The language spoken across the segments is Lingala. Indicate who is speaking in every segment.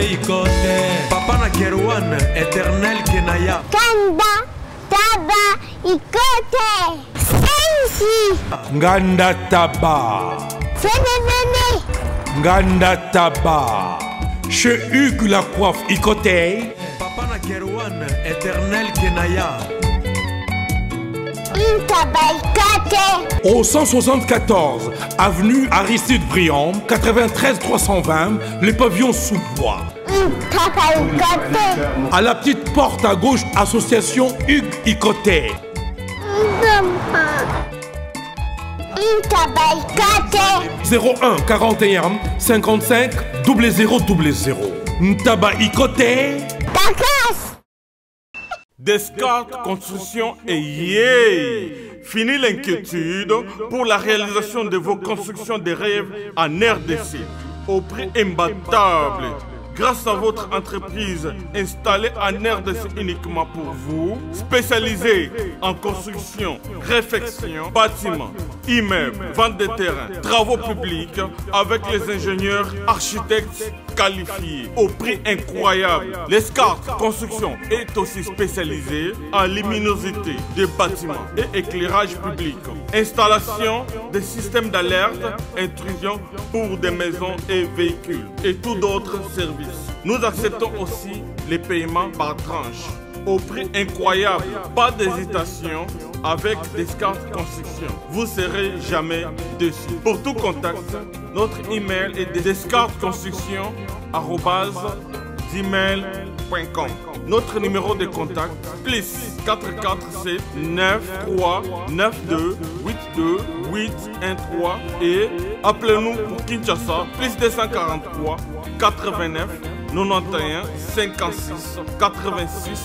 Speaker 1: Ikote, Papa na Kerouan, éternel Kenaya.
Speaker 2: Kanda, Taba, Ikote, Sensi.
Speaker 3: Nganda Taba.
Speaker 2: Fénénéné.
Speaker 3: Nganda Taba. Chez Hugues la coiffe Ikote.
Speaker 1: Papa na Kerouan, éternel Kenaya.
Speaker 3: Au 174 avenue Aristide Briand, 93 320, les pavillons sous bois. À la petite porte à gauche, association Hugues Ikote. 01 41 55 0000. Ntaba Ikote.
Speaker 4: Descartes Construction et yeah! Fini l'inquiétude pour la réalisation de vos constructions de rêves en RDC au prix imbattable. Grâce à votre entreprise installée en RDC uniquement pour vous, spécialisée en construction, réfection, bâtiments, immeubles, vente de terrains, travaux publics, avec les ingénieurs architectes qualifiés au prix incroyable. Descartes Construction est aussi spécialisée en luminosité des bâtiments et éclairage public, installation des systèmes d'alerte, intrusion pour des maisons et véhicules et tout d'autres services. Nous acceptons aussi les paiements par tranche au prix incroyable. Pas d'hésitation avec Descartes Construction. Vous ne serez jamais déçus. Pour tout contact, notre email est descartesconstruction@gmail.com. Notre numéro de contact plus 447 93 92 82 813 et appelez-nous pour Kinshasa plus 243 89 91 56 86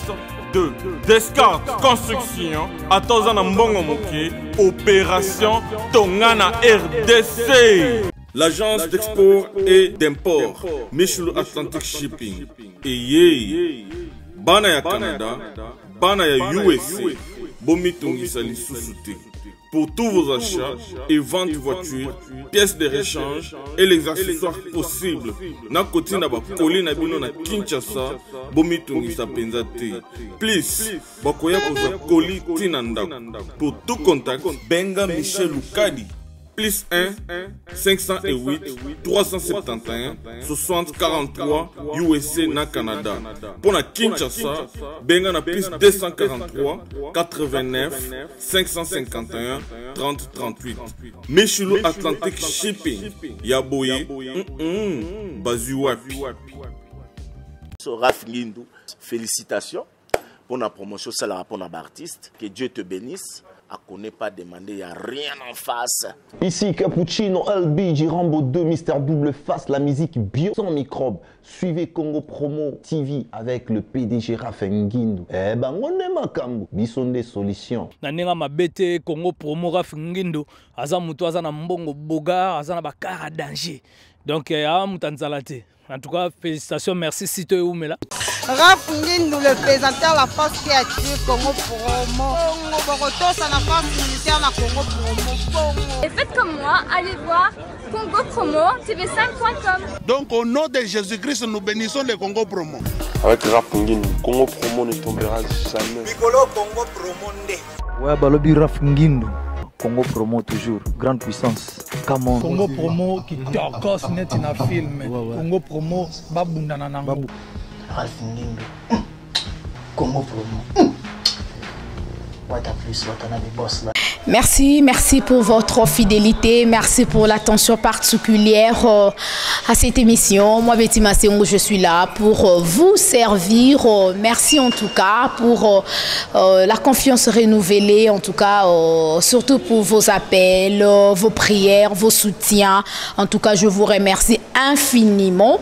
Speaker 4: 2. Descartes Construction à Tozana Mbongo Moké, opération Tongana RDC. L'agence d'export et d'import Michel Atlantic Shipping et yé bana ya Canada, bana ya USA, bomitungisa lisusuté. Pour tous vos achats et ventes de voitures, pièces de rechange et les accessoires possibles. Na koti na ba koli na bino na Kinshasa, bomitungisa penza te. Please, bakoya koza koli tinanda. Pour tout contact, benga Michel Lukadi. Plus 1 508 371 60 43 USA na Canada. Pour la Kinshasa, benga na plus 243 89 551 30 38. Michelo Atlantic Shipping. Yaboye. Bazuwapi.
Speaker 5: Raph Ngindou, félicitations pour la promotion, c'est la rapport à l'artiste. Que Dieu te bénisse. À qu'on n'ait pas demandé, il n'y a rien en face.
Speaker 6: Ici Cappuccino, LBG, Rambo 2, Mister Double Face, la musique bio sans microbes. Suivez Congo Promo TV avec le PDG Raph Ngindou. Eh ben, on est makambo, bison des solutions.
Speaker 7: Nanenga mabete Congo Promo Raph Ngindou, aza mutu aza na mbongo boga, aza na bakara danger. Donc, a mutanzalate. En tout cas, félicitations, merci Sito et Oumela.
Speaker 8: Raph Ngindou, le présentateur la force créative Congo Promo. Borotos à la force militaire la Congo Promo.
Speaker 9: Et faites comme moi, allez voir Congo Promo, tv5.com.
Speaker 10: Donc au nom de Jésus-Christ, nous bénissons le Congo Promo.
Speaker 11: Avec Raph Ngindou, Congo Promo ne tombera jamais.
Speaker 12: Piccolo Congo Promo ndé.
Speaker 13: Ouais, balobi Raph Ngindou. Congo Promo toujours, grande puissance. Comment
Speaker 14: Congo Promo qui torcos net in a film. Congo Promo babunda nanango.
Speaker 15: Raph Ngindou. Congo Promo.
Speaker 16: Merci, merci pour votre fidélité, merci pour l'attention particulière à cette émission. Moi, Betty Masséongo, je suis là pour vous servir. Merci en tout cas pour la confiance renouvelée, en tout cas, surtout pour vos appels, vos prières, vos soutiens. En tout cas, je vous remercie infiniment.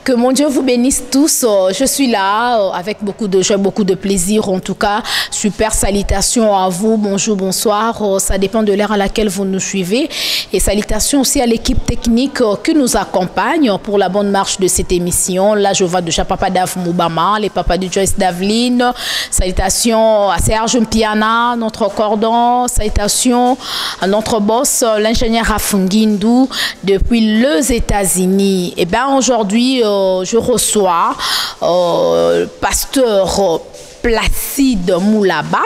Speaker 16: Que mon Dieu vous bénisse tous. Je suis là avec beaucoup de joie, beaucoup de plaisir. En tout cas, super salutations à vous. Bonjour, bonsoir. Ça dépend de l'heure à laquelle vous nous suivez. Et salutations aussi à l'équipe technique qui nous accompagne pour la bonne marche de cette émission. Là, je vois déjà Papa Dave Moubama, les papas de Joyce Davline. Salutations à Serge Mpiana, notre cordon. Salutations à notre boss, l'ingénieur Raph Ngindou, depuis les États-Unis. Et bien, aujourd'hui, je reçois pasteur Placide Moulaba.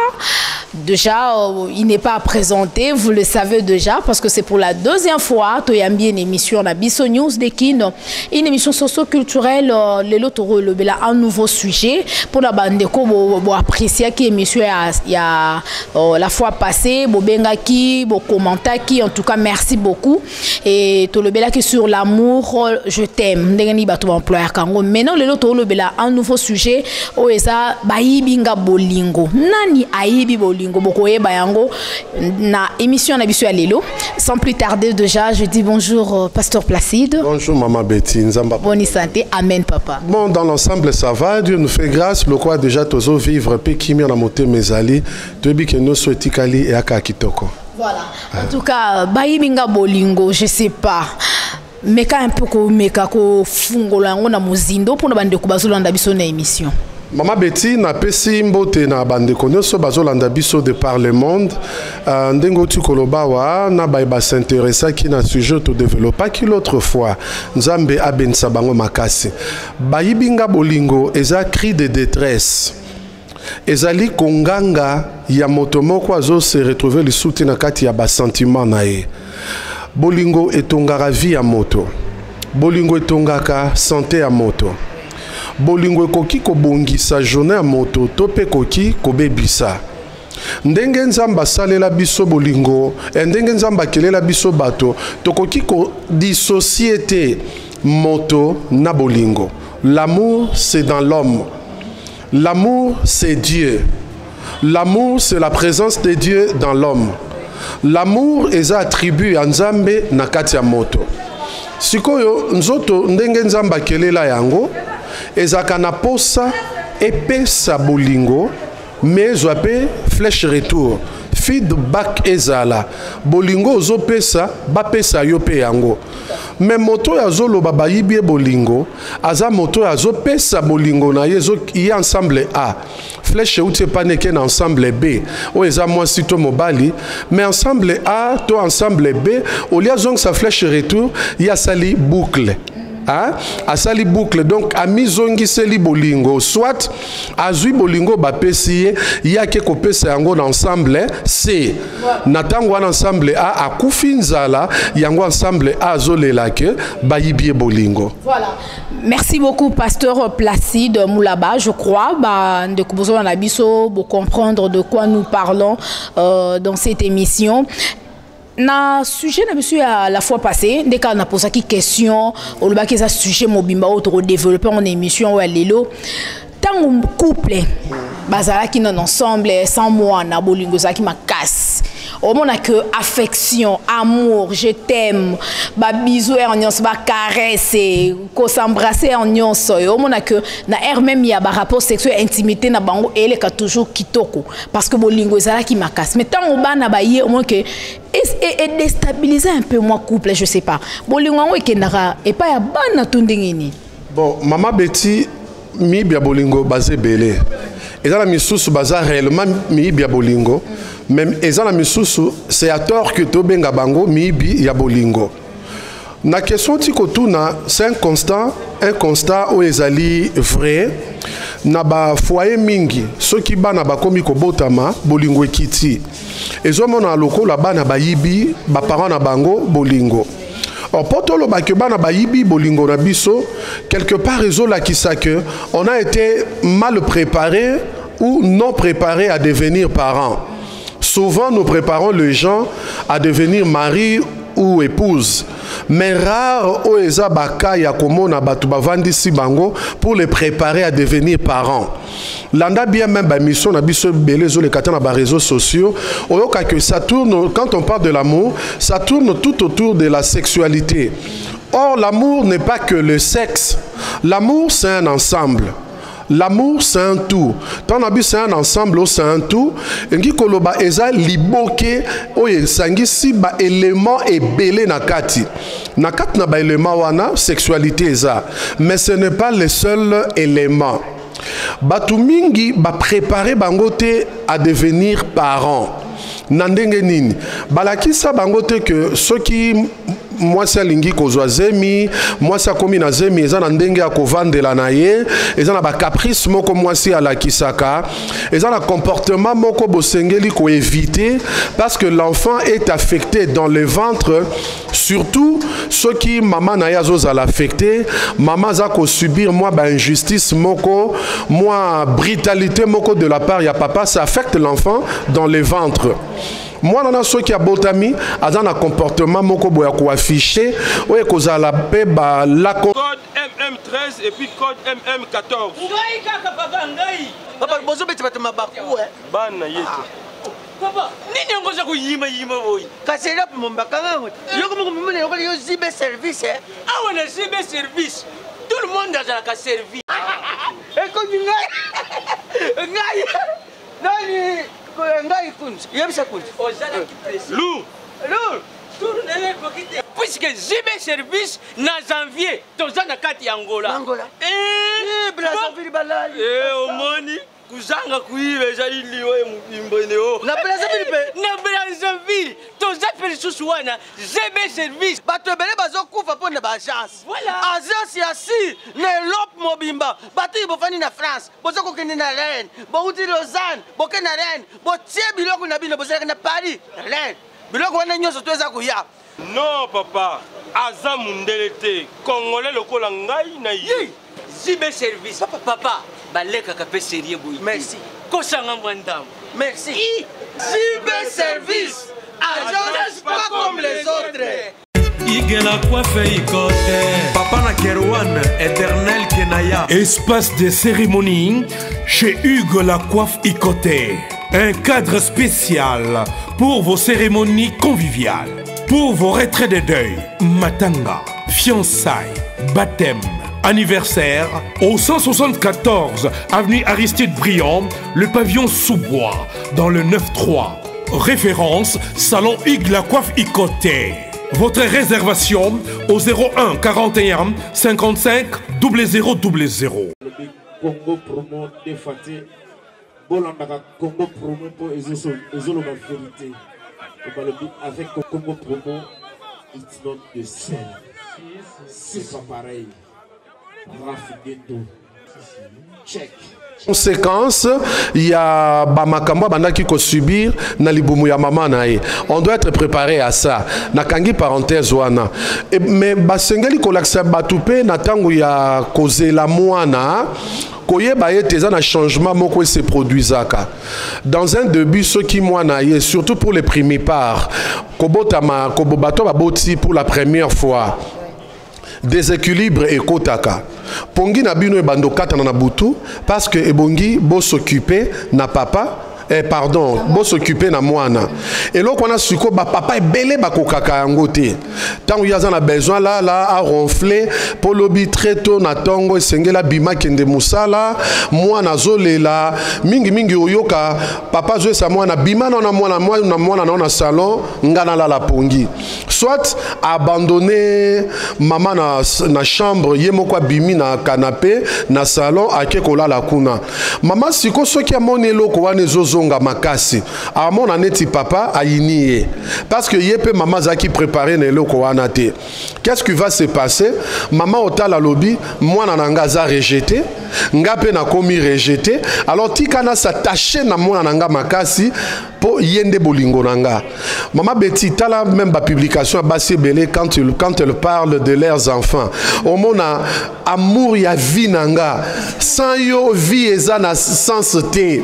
Speaker 16: Déjà, il n'est pas présenté, vous le savez déjà, parce que c'est pour la deuxième fois que Yambi une émission na Bisso News de Kin, une émission socio-culturelle, un nouveau sujet pour la bande de pour apprécier qui émission il y a la fois passée, benga qui, commentaire qui, en tout cas merci beaucoup et tout le bela qui sur l'amour, je t'aime, ndengani bato employeur kango. Maintenant le bela un nouveau sujet, oeza baibinga bolingo, nani aibi bolingo. Na émission na biso ya lelo. Sans plus tarder déjà, je dis bonjour pasteur Placide.
Speaker 17: Bonjour maman Betty Nzamba.
Speaker 16: Bonne santé, amen papa.
Speaker 17: Bon, dans l'ensemble ça va, Dieu nous fait grâce, le quoi déjà tozo vivre pe kimi na moté mezali, tobi que nous souhaitikali et aka kitoko.
Speaker 16: Voilà. En tout cas, baibinga bolingo, je sais pas. Meka un peu ko meka ko fungola ngo na muzindo pour na bande ko bazolanda biso na émission.
Speaker 17: Maman Betty na pesi mbote na bande konyoso bazolanda biso de par le monde ndengo tu kolobawa na ba s'intéressa ki na sujet to développer ki l'autre fois nzambe abensa bango makasi bayibinga bolingo eza cri de détresse ezali konganga ya moto moko azo se retrouver le soutien na kati ya ba sentiment na ye bolingo etongaka vie ya moto bolingo etongaka santé ya moto bolingo ekoki kobongisa journée ya moto to pe koki kobebisa ndenge nzamba salela biso bolingo ndenge nzamba kelela biso bato tokoki ko dissocier moto na bolingo. L'amour c'est dans l'homme, l'amour c'est Dieu, l'amour c'est la présence de Dieu dans l'homme, l'amour est attribué à Nzambe na kati ya moto. Sikoyo nzoto ndenge nzamba kelela yango ezaka na posa epesa bolingo mais zoape flèche retour feedback ezala bolingo zo pesa ba pesa yo pe yango mais moto ya zolo baba yibie bolingo aza moto ya zo pesa bolingo na yezo y ensemble A flèche outie paneke na ensemble B o eza moi sito mobali mais ensemble A to ensemble B au lieu zong sa flèche retour ya sali boucle. Hein? Asali boucle donc a mizongi seli bolingo soit azui bolingo ba pesiye yake ko pesa yango ensemble C natango ensemble A akufinzala yango ensemble A zolela ke bayibie bolingo.
Speaker 16: Voilà. Merci beaucoup pasteur Placide Moulaba, je crois de kubozo na biso pour comprendre de quoi nous parlons dans cette émission. Na sujet na monsieur à la fois passée dès qu'on a posé une question au le bac sujet mobimba autre développer en émission ou à l'élo tant couple bazala qui non ensemble sans moi na bolingo za qui ma casse au monde que affection amour je t'aime ba bisou en nyons ba caresse ko s'embrasser en nyons au monde que na air même ya ba rapport sexuel intimité na bango ele ka toujours kitoko parce que bolingo za qui ma casse mais tant au ba na ba yé au moins que et déstabiliser un peu moi couple je sais pas bolingo ngo ekendaka et pas ya bana tundingini.
Speaker 17: Bon maman Betty mi bia bolingo basé belé ezala misusu baza réellement mi bia bolingo même ezala misusu c'est à tort que to benga bango mi bi ya bolingo na question ti kotuna c'est un constat où ezali vrai na ba foyer mingi soki bana bakomi kobotama bolingo ekiti ezomona lokola bana bayibi ba parents na bango bolingo. Or, potolo bakeba ba yibi bolingo na biso quelque part ezola kisake on a été mal préparé ou non préparé à devenir parents. Souvent nous préparons les gens à devenir mari ou épouse, mais rare o eza baka ya komona batu bavandisi bango pour les préparer à devenir parents. Landa bien même ba mission na biso belezo les katana ba réseaux sociaux oyoka que ça tourne quand on parle de l'amour, ça tourne tout autour de la sexualité. Or l'amour n'est pas que le sexe. L'amour c'est un ensemble. L'amour c'est un tout. Tant nabi c'est un ensemble, c'est un tout. Ngi koloba eza liboke oye sangi si ba élément et belé na kati. Na kati na ba élément wana sexualité eza. Mais ce n'est pas le seul élément. Batu mingi ba préparer bangote à devenir parents. Nandenge nini balakisa bangote que ceux qui mwasi alingi kozwa zemi, mwasi akomi na zemi eza na ndenge ya kovandela na ye, eza na ba caprice moko mwasi alakisaka, eza na comportement moko bosengeli ko éviter parce que l'enfant est affecté dans le ventre, surtout ceux qui maman na ya zoza l'affecté, maman za ko subir moi ba injustice moko, moi brutalité moko de la part ya papa, ça affecte l'enfant dans le ventre. Moi, dans ceux qui a botami, dans un comportement moko boya ko afficher, oye kozala pe ba la
Speaker 11: code MM13 et puis code MM14.
Speaker 15: Ngai kaka papa ngai. Papa bozo beti batama baku
Speaker 11: Bana yeto.
Speaker 15: Papa, nini ngoza ku yima boy. Kasela pe mombaka ngo. Yoko mo mumene yoko yo zibe service Ah on a zibe service. Tout le monde a ka servi. Et ko ngai. Ngai. Nani ngai kunzi yebisa kunzi ozala ki presse
Speaker 11: Lou
Speaker 15: tourne kokite puisque jibe service na janvier tozana kati ya Angola Brazzaville balali omoni kuzanga kuiba ezali liwe mubimbene na Brazzaville toza pelisusu wana jibe service bato ebele bazokufa pona ba agence agence ya si ne lop mobimba bato ibofani na France bozoko kende na Rennes bouti Lausanne boke na Rennes botie biloko na bino bozaka na Paris Rennes biloko wana nyonso toza kuya
Speaker 11: non papa aza mundele te congolais lokola ngai na ye
Speaker 15: jibe service papa baleka ka pe sérieux boy merci kosanga mwandam merci jibe service agence pas comme les autres.
Speaker 1: Igela coiffe ikote Papa na Kerouan éternel Kenaya.
Speaker 3: Espace de cérémonie chez Hugues la coiffe Icoté. Un cadre spécial pour vos cérémonies conviviales, pour vos retraits de deuil, matanga, fiançailles, baptême, anniversaire. Au 174 avenue Aristide Briand, le pavillon sous-bois, dans le 9-3. Référence Salon Hugues la coiffe Icoté. Votre réservation au 01 41 55 0000.
Speaker 18: Congo promo défaté. Bolandaka Congo promo pour ezolo la vérité. Avec Congo promo, it's not the same. C'est pas pareil. Rafigeto. Check.
Speaker 17: Conséquence, il y a Bamakambo Bandaki ko subir na libumu ya mama nae. On doit être préparé à ça. Nakangi parenthèse wana. Mais basengeli kolaksa batupe na tango ya kozela mwana. Koyeba ete za na changement moko se produisaka. Dans un début ceux qui mwana ye surtout pour les primipares. Kobotama kobobato baboti pour la première fois. Déséquilibre et kotaka. Pongi na bino e bando kata na butu parce que ebongi bo s'occuper na papa bo s'occuper na mwana. Et là on a suko ba papa ebele ba kokaka yango te. Tant yaza na besoin là à ronfler pour lobi très tôt na tongo esengela bima kende musala mwana zolela mingi oyoka papa zo sa mwana bima na mwana na salon ngana la pongi. Soit abandonner maman na chambre yemoko bimi na canapé na salon akekola la kuna. Maman siko soki amoni eloko wana zonga makasi amona neti papa ayiniye parce que yepe maman zaki préparer na eloko wana te. Qu'est-ce qui va se passer? Maman otala lobi mwana nanga za rejeté ngape na komi rejeté alors tikana s'attacher na mwana nanga makasi po yende bolingo nanga. Maman Betty tala même ba publication basi belé quand elle parle de leurs enfants au mona amour ya vie nanga sans yo vie eza na sens te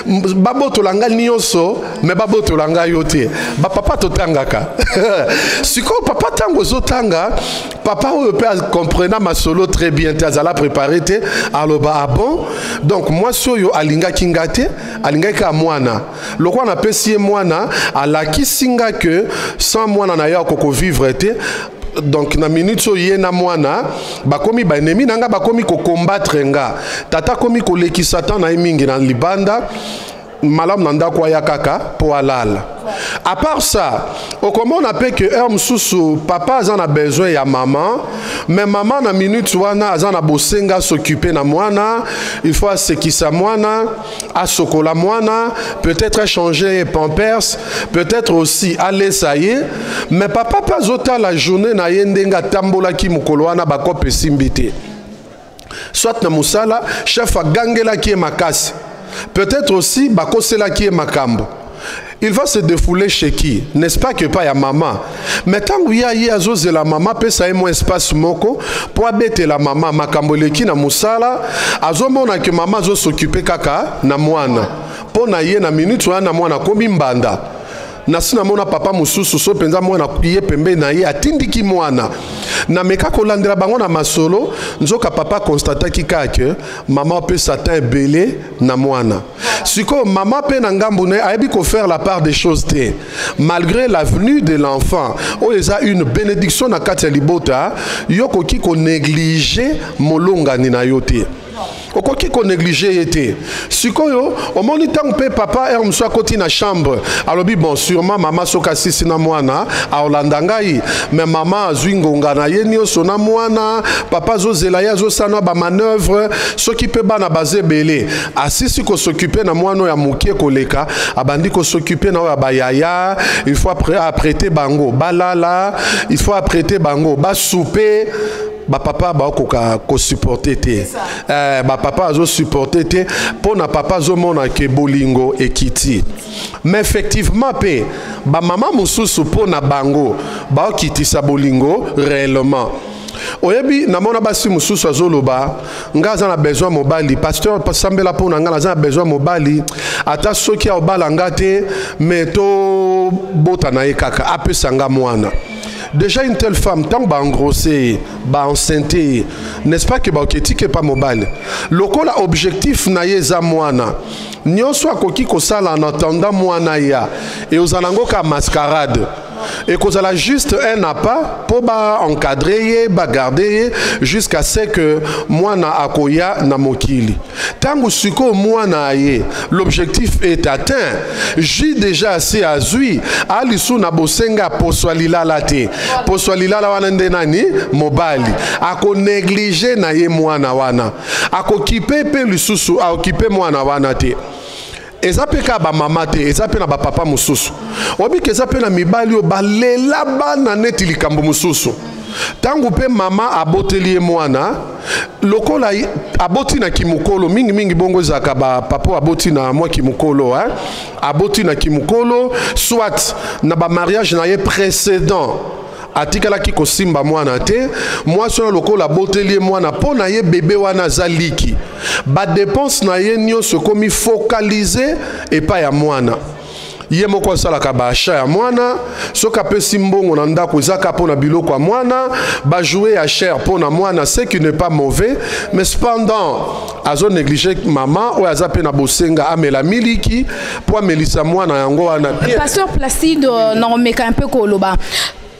Speaker 17: babo tolanga nyonso mais babo tolanga yote ba papa totangaka siko papa tango zotanga papa oyo pe comprendre ma solo très bien tazala préparer te aloba ah bon donc moi soyo alinga kingate alinga ka mwana lokwa na pesi mwana alaki singa que sans mwana na ya koko vivre te. Donc na minute so yena mwana bakomi ba ennemi nanga bakomi ko combattre nga tata komi ko leki satan na mingi na libanda malam nanda kwa ya kaka po alala. À part ça, comment on appelle que papa a besoin ya maman, mais maman na minute wana a bosenga s'occuper na mwana, il faut sekisa mwana, a sokola mwana, peut-être changer pampers, peut-être aussi aller ça y est, mais papa pas autant la journée na yendenga tambola ki mukolo wana bakope simbité. Soit na musala, chef a gangela qui est makasi. Peut-être aussi bakosela qui est makambo. Il va se défouler chez qui? N'est-ce pas que pas ya maman? Mais tant que y a zose la maman peut ça moins espace moko pour abete la maman makambole ki na musala azomona que maman zo s'occuper kaka na mwana. Po na ye na minute wana mwana komi mbanda. Nasina mona papa mususu so penza mwana kuye pembe na ye atindiki mwana. Na meka kolandela bango na masolo nzoka papa constata ki kake maman peut s'atteindre belé na mwana. Siko maman peut na ngambu ne ayebi ko faire la part des choses te. Malgré la venue de l'enfant, o eza une bénédiction na kati ya libota, yoko ki ko négliger molonga ni na yote. Okoki ko négliger été. Sikoyo, au monitant pe papa er mso akoti na chambre. Alobi bon sûrement maman soka sisi na mwana a Olanda ngai, mais maman zwingonga na ye nyoso na mwana, papa zo zelaya zo sana ba manœuvre, soki pe bana bazé belé. Asisi ko s'occuper na mwana ya mukie koleka, abandi ko s'occuper na ya bayaya, il faut apprêter bango, balala, il faut apprêter bango, ba souper. Ba papa ba ko supporter te ba papa zo supporter te pona papa zo mona ke bolingo ekiti mais effectivement pe ba maman mususu pona bango ba okiti sa bolingo réellement. Oyebi na mona basi mususu azoloba ngaza na besoin mobali pasteur pasambela pona ngala za besoin mobali ata soki a obala ngate meto bota na ekaka apesanga mwana. Déjà une telle femme, tant que engrossée, enceinte, n'est-ce pas que ba pas mobile. Lokola objectif na yeza mwana. Nyonso akoki kosala en attendant mwana ya et ozalango ka mascarade. Et qu'on a juste un appât pour encadrer, garder jusqu'à ce que moi na akoya na mokili. Tango suko moi na ye, l'objectif est atteint. J'ai déjà assez azui. Alisu na bosenga poswalila late. Poswalila la wana ndenani mobali. Ako négliger na ye moi na wana. Ako kipe pe lisusu a occupé moi na wana te. Ezape ka ba mama te, ezape na ba papa mususu. Obi ke ezape na mibali o balela bana neti likambo mususu. Tangu pe mama aboteli mwana, lokola aboti na kimukolo mingi bongo zaka ba papa aboti na mwa kimukolo aboti na kimukolo soit na ba mariage na ye précédent. Atikala ki kosimba mwana te moi sona lokola botelier mwana pona ye bébé wana zaliki ba dépense na ye nyonso komi focaliser et pas ya mwana ye moko salaka ba achat ya mwana soka pesi mbongo na ndako ezaka pona biloko ya mwana ba jouer à cher pona mwana ce qui n'est pas mauvais mais cependant azo négliger maman ou azape na bosenga amela miliki po amelisa mwana yango wana.
Speaker 16: Pasteur Placide non mais un peu koloba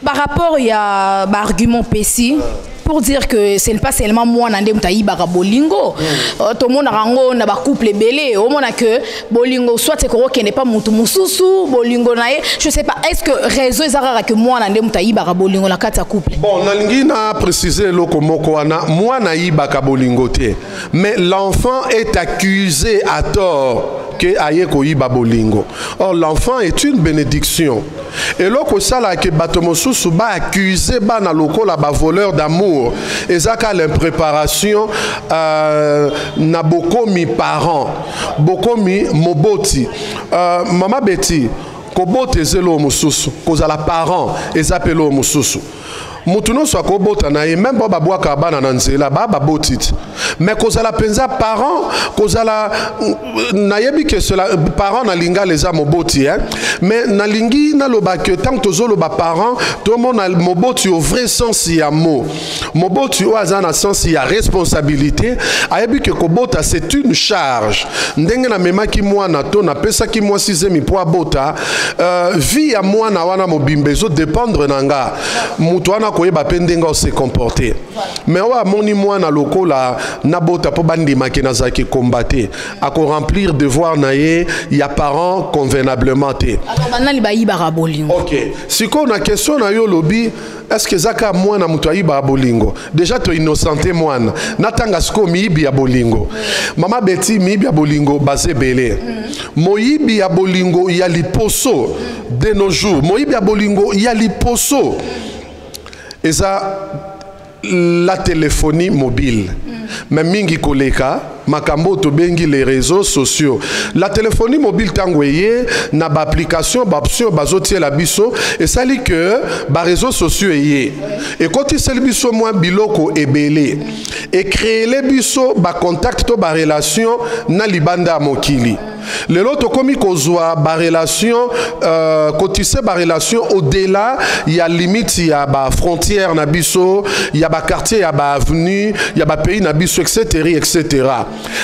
Speaker 16: par rapport à l'argument précis pour dire que ce n'est pas seulement moi nande mutayi baka bolingo to mona rango na ba couple belé au mona que bolingo soit c'est que n'est pas mutu mususu bolingo nae je sais pas est-ce que réseau ezara que moi nande mutayi baka bolingo la kata couple.
Speaker 17: Bon nalingi na préciser loko moko wana moi nayi baka bolingo te mais l'enfant est accusé à tort que aye ko yiba bolingo. Or l'enfant est une bénédiction. Et loko sala ke batomosusu ba accusé ba na loko la ba voleur d'amour. Ezaka l'impréparation na bokomi parent. Bokomi moboti. Mama Betty kobote zelo mususu kozala parent ezapelo mususu. Mutuno soit kobota na même ba boaka bana na nzela ba botit mais kozala penza parent kozala na yebi que cela parent na linga les a moboti mais na lingi na loba que tant tozolo ba parent tout le monde a moboti au vrai sens ya mot moboti au azana sens ya responsabilité ayebi que kobota c'est une charge ndenge na mema ki mwana to na pesa ki mwa 6e po abota vie ya mwana wana mobimbezo dépendre nanga mutu wana koyeba pe ndenga se comporter. Mais wa moni mwana lokola na bota po bandima ke nazaki combattre à remplir devoir na ye ya parents convenablement te.
Speaker 16: Alors banali ba yibara bolingo.
Speaker 17: OK. Si ko na question na yo lobi est-ce que zaka mwana mutu ayiba bolingo? Déjà to innocenté mwana. Natanga sko miyibi ya bolingo. Mama Betty miyibi ya bolingo basé belé. Moyibi ya bolingo ya liposo de nos jours. Moyibi ya bolingo ya liposo. Eza la téléphonie mobile. Mais mingi koleka makambo to bengi les réseaux sociaux. La téléphonie mobile tangweye na ba application ba option bazotie la biso et ça dit que ba réseaux sociaux yé. Et quand il s'est biso moins biloko ebele et créer les biso ba contact to ba relation na libanda mokili. Les autres comme kozwa ba relation kotise ba relation au-delà il y a limite il y a ba frontière na biso, il y a ba quartier, il y a ba avenue, il y a ba pays na biso etc.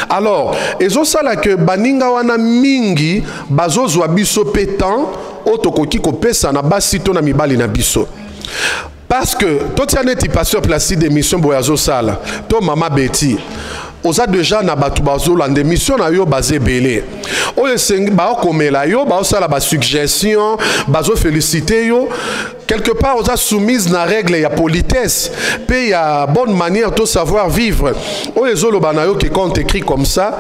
Speaker 17: Alors, ezo sala que baninga wana mingi bazozwa biso pétan otokoki kopesa na basi to na mibali na biso. Parce que toi tu as pasteur Placide d'émission boyazo sala, to Mama Betty oza déjà na batu bazolo en émission na yo basé belé. Oye sengi ba komela yo ba osala ba suggestion, bazo féliciter yo. Quelque part oza soumise na règle ya politesse, pe ya bonne manière de savoir vivre. Oye zolo bana yo qui compte écrit comme ça.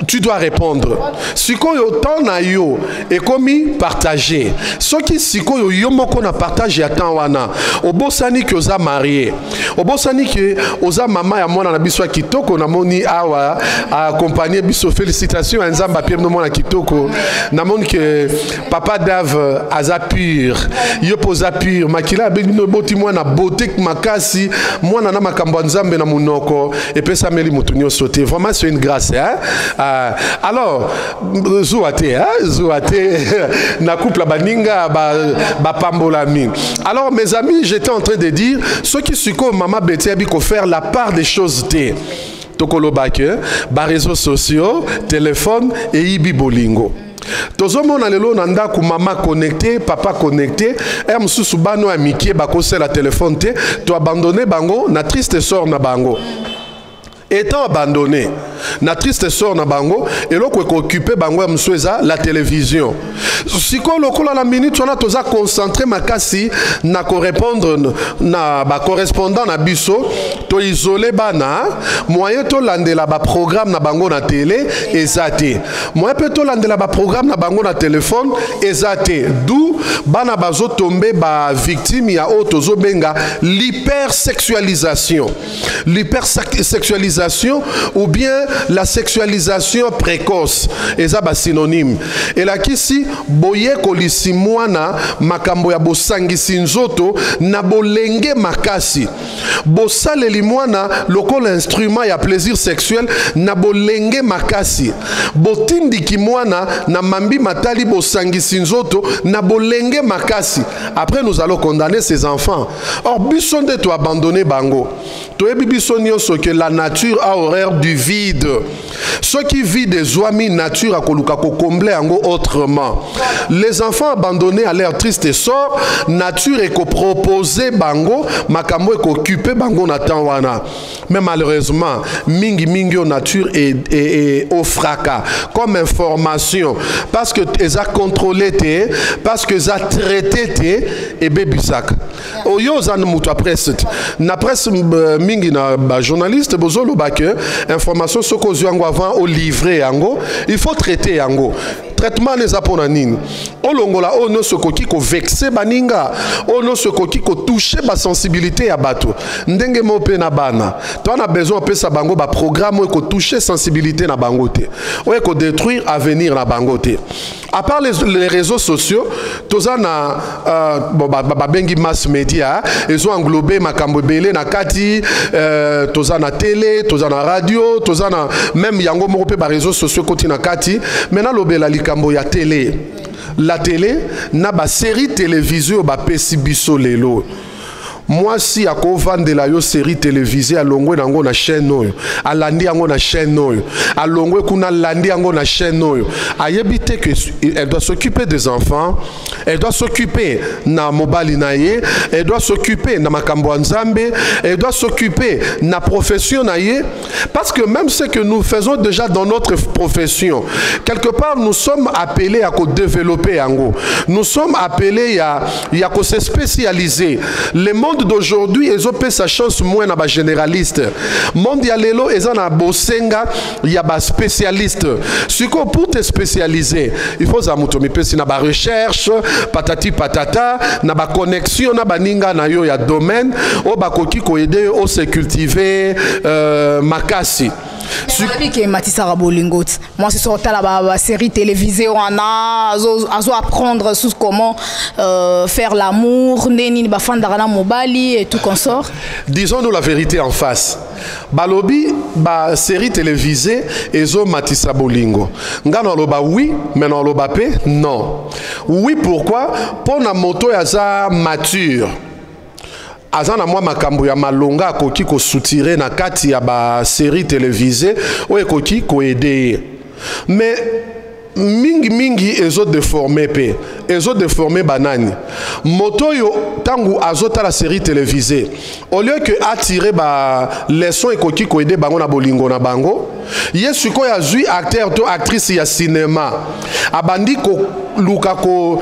Speaker 17: Tu dois répondre. Siko yo temps na yo et komi partager. Soki siko yo yo moko na partage ya temps wana. Obosani que oza marié. Obosani que oza mama ya mwana na biso kitoko na moni awa accompagner biso félicitations à Nzamba Pierre no mwana kitoko. Na moni que papa Dave aza pur. Yo poza pur makila bino boti mwana beauté makasi mwana na makambo Nzambe na munoko et pe sameli mutunyo sauter. Vraiment c'est une grâce hein. Alors, Zouate, na couple baninga, ba pambolami. Alors, mes amis, j'étais en train de dire, ceux qui sont comme Mama Betty Abiko faire la part des choses té. Tokolo bake, ba réseaux sociaux, téléphone et ibi bolingo. Tozomona lelo nanda ku mama connecté, papa connecté, et msusu bano amiki bako se la téléphone té, to abandonner bango na triste sort na bango. Étant abandonné, na triste sort na bango, et l'autre est occupé bango ya msweza la télévision. Si ko lokola la minute on a toza concentré makasi na ko répondre na ba correspondant na biso, to isolé bana, moyen to landela ba programme na bango na télé ezate. Moyen peut to landela ba programme na bango na téléphone ezate. D'où bana bazo tomber ba victime ya otozo benga l'hypersexualisation. L'hypersexualisation ou bien la sexualisation précoce. Et ça, c'est synonyme. Et là, ici, boye kolisi mwana makambo ya bosangi sinzoto na bolenge makasi. Bosale li mwana lokol instrument ya plaisir sexuel na bolenge makasi. Botindi ki mwana na mambi matali bosangi sinzoto na bolenge makasi. Après, nous allons condamner ces enfants. Or, bison de to abandonner bango. To ebi bison nyonso que la nature a horreur du vide. Ceux qui vivent des ouami nature à koluka ko combler ango autrement. Les enfants abandonnés à leur triste sort, nature est ko proposer bango, makambo est ko occuper bango na tanwana. Mais malheureusement, mingi nature est au fracas comme information parce que ils a contrôlé té, parce que ils a traité té et bébisak. Oyo zan mutu presse. Na presse mingi na journaliste bozolo bake information soko yango avant au livrer yango, il faut traiter yango. Traitement les aponanine. Olongola ono sokoki ko vexer baninga, ono sokoki ko toucher ba sensibilité ya bato. Ndenge mo pe na bana. To on a besoin pe sa bango ba programme ko toucher sensibilité na bangote. Ou ko détruire avenir na bangote. À part les réseaux sociaux, tozana bengi mass media, ils ont englobé makambo belé na kati, tozana télé, tozana radio, tozana même yango mo pe ba réseaux sociaux koti na kati, maintenant lobela likambo ya télé. La télé na ba série télévision ba pesi biso lelo. moi si ako vandela yo série télévisée alongwe nango na chaîne oyo alandi yango na chaîne oyo alongwe kuna landi yango na chaîne oyo ayebite que elle doit s'occuper des enfants, elle doit s'occuper na mobali na ye, elle doit s'occuper na makambo ya nzambe, elle doit s'occuper na profession na ye, parce que même ce que nous faisons déjà dans notre profession, quelque part nous sommes appelés à développer yango, nous sommes appelés à se spécialiser. Le monde d'aujourd'hui ils ont sa chance moins na ba généraliste, monde ya lelo ils na bosenga ya ba spécialiste. Siko pour te spécialiser il faut zamutomi pesi na ba recherche patati patata na ba connexion na baninga na yo ya domaine o bakoki ko aider o se cultiver makasi.
Speaker 16: Moi, c'est sur la série télévisée, on a apprendre sur comment faire l'amour, et tout consort.
Speaker 17: Disons-nous la vérité en face. Balobi, ba série télévisée, ezo matisa bolingo. Ngano loba oui, mais non loba pe non. Oui, pourquoi? Pour na moto yaza mature. Azana moi makambo ya malonga koki ko soutirer na kati ya ba série télévisée ou koki ko aider. Mais mingi ezo déformé pe ezo déformé banani moto yo tangu azota la série télévisée au lieu que attirer ba leçon et koki ko aider bango na bolingo na bango yesu ko ya zui acteur to actrice ya cinéma abandi ko luka ko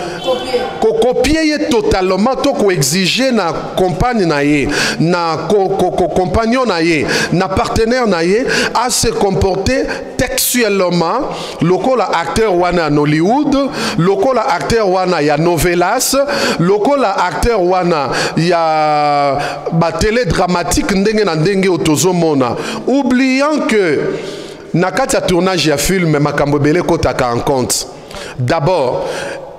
Speaker 17: copier totalement to ko exiger na compagne na ye na compagnon na ye na partenaire na ye à se comporter textuellement lokola acteur wana en Hollywood, lokola acteur wana ya novelas, lokola acteur wana ya ba télé dramatique ndenge na ndenge otozomona, oubliant que na kati ya tournage ya film makambo belé kotaka en compte. D'abord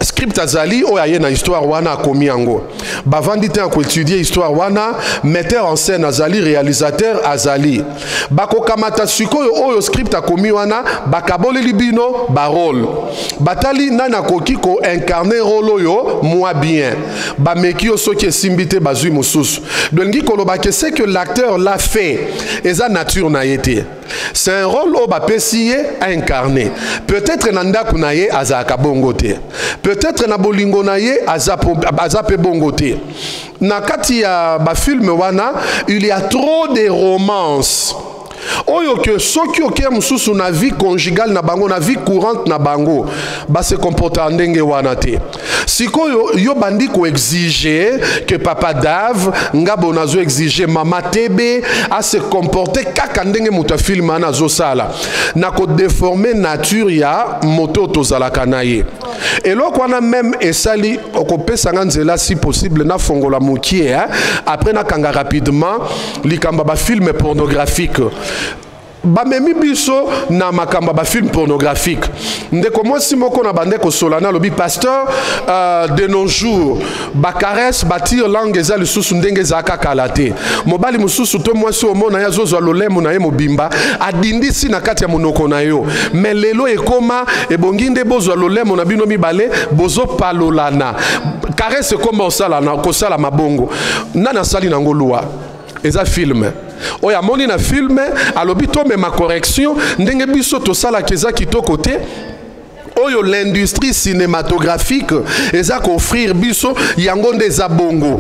Speaker 17: script azali o ya na histoire wana komi yango bavandi te ko étudier histoire wana metteur en scène azali réalisateur azali bako kamata sikoyo oyo script akomi wana bakabole libino ba rôle batali nana koki ko incarner rôle oyo moi bien ba meki yo soki esimbite bazui mususu dongi koloba que c'est que l'acteur l'a fait eza nature na yete c'est un rôle au bapesiye à incarner peut-être nanda kunaye azaka bongote peut-être na bolingo na ye azape bongote na kati ya ba film wana il y a trop de romances oyo que soki oke mususu na vie conjugale na bango na vie courante na bango ba se comporter ndenge wana te sikoyo yo bandi ko exiger que papa Dave ngabo nazo exiger mama Tebe à se comporter kaka ndenge muta film na zo sala na ko déformer nature ya moto tozala kanaye et loko wana même esali okopesa nzela si possible na fongola mukie après na kanga rapidement likamba ba film pornographique bamemi biso na makamba ba film pornographique ndeko mwasi moko na bandeko solana lobi pasteur de nos jours ba caresse batir langue za lisusu ndenge za kakalate mobali mususu to mwasi omona ya zozo lolemo na ye mobimba adindisi na kati ya monoko na yo mais lelo ekoma ebongi nde bozo lolemo na bino mibale bozo palolana caresse comme osala na kosala mabongo nana sali nango loi eza film oya moni na film alobi to me ma correction ndenge biso to sala keza kitoko te oyo l'industrie cinématographique eza ko offrir biso yango ndeza bongo